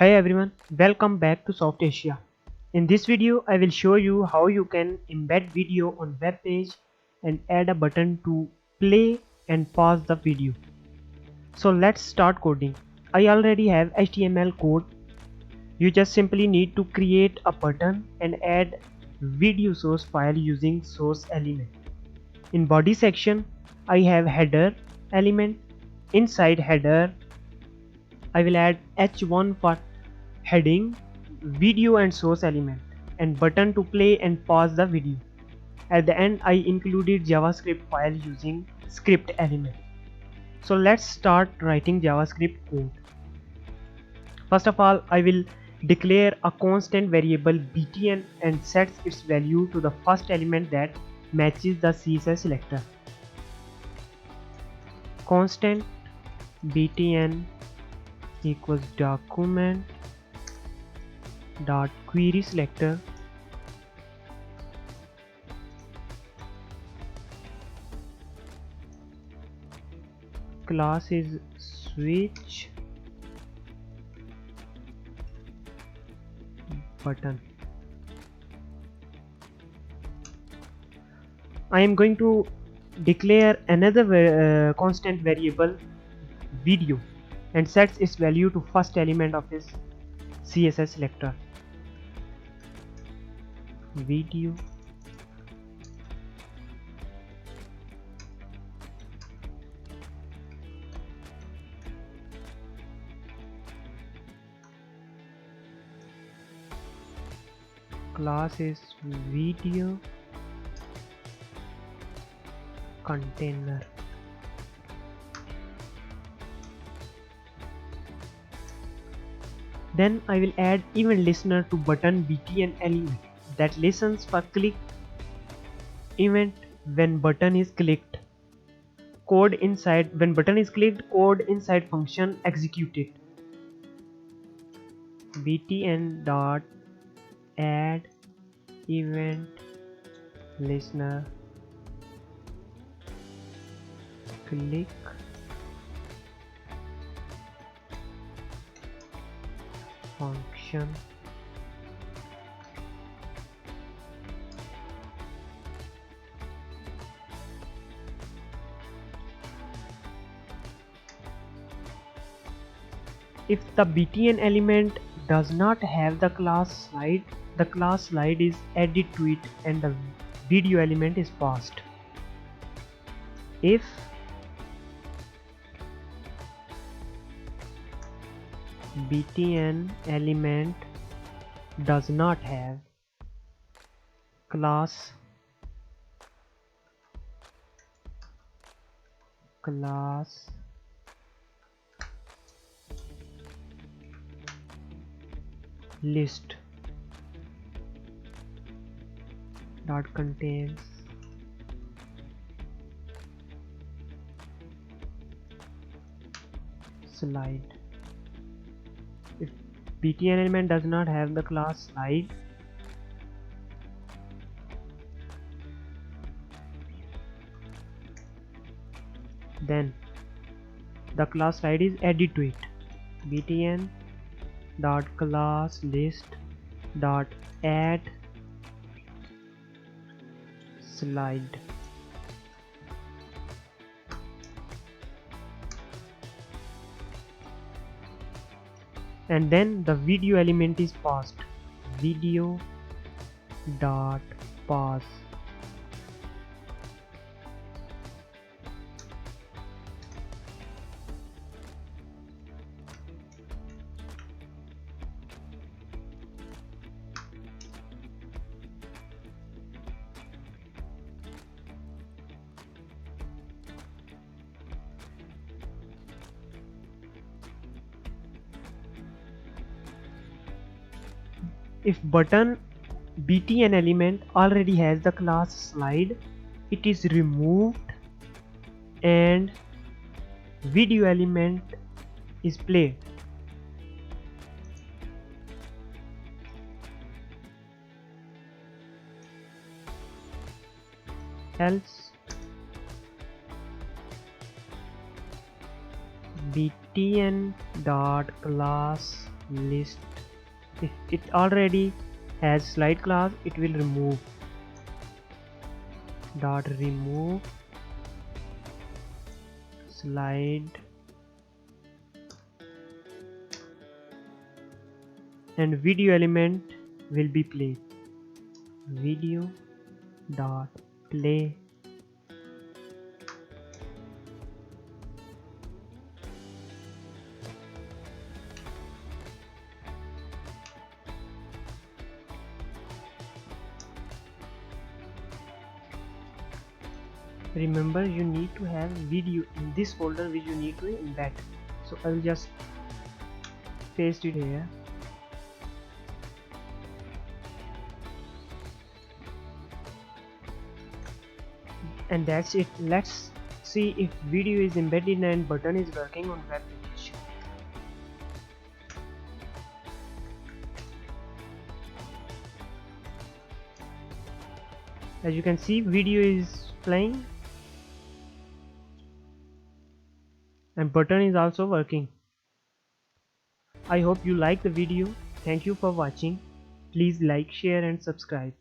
Hi everyone, welcome back to Soft Asia. In this video, I will show you how you can embed video on web page and add a button to play and pause the video. So let's start coding. I already have HTML code. You just simply need to create a button and add video source file using source element. In body section, I have header element. Inside header, I will add h1 for heading, video and source element, and button to play and pause the video. At the end, I included JavaScript file using script element. So let's start writing JavaScript code. First of all, I will declare a constant variable btn and sets its value to the first element that matches the CSS selector. Constant btn equals document dot query selector class is switch button. I am going to declare another constant variable video and sets its value to first element of its CSS selector. Video class is video container. Then I will add event listener to button btn element that listens for click event when button is clicked. Code inside when button is clicked, code inside function executed. btn dot add event listener click function if the btn element does not have the class slide is added to it and the video element is passed. If btn element does not have class list that contains slide. If btn element does not have the class slide, then the class slide is added to it. btn dot class list dot add slide. And then the video element is passed. Video dot pass. If button btn element already has the class slide, it is removed and video element is played. Else btn dot class list. If it already has slide class, it will remove dot remove slide, and video element will be play. Video dot play. Remember, you need to have video in this folder which you need to embed. So I'll just paste it here. And that's it. Let's see if video is embedded and button is working on web page. As you can see, video is playing and button is also working. I hope you like the video. Thank you for watching. Please like, share and subscribe.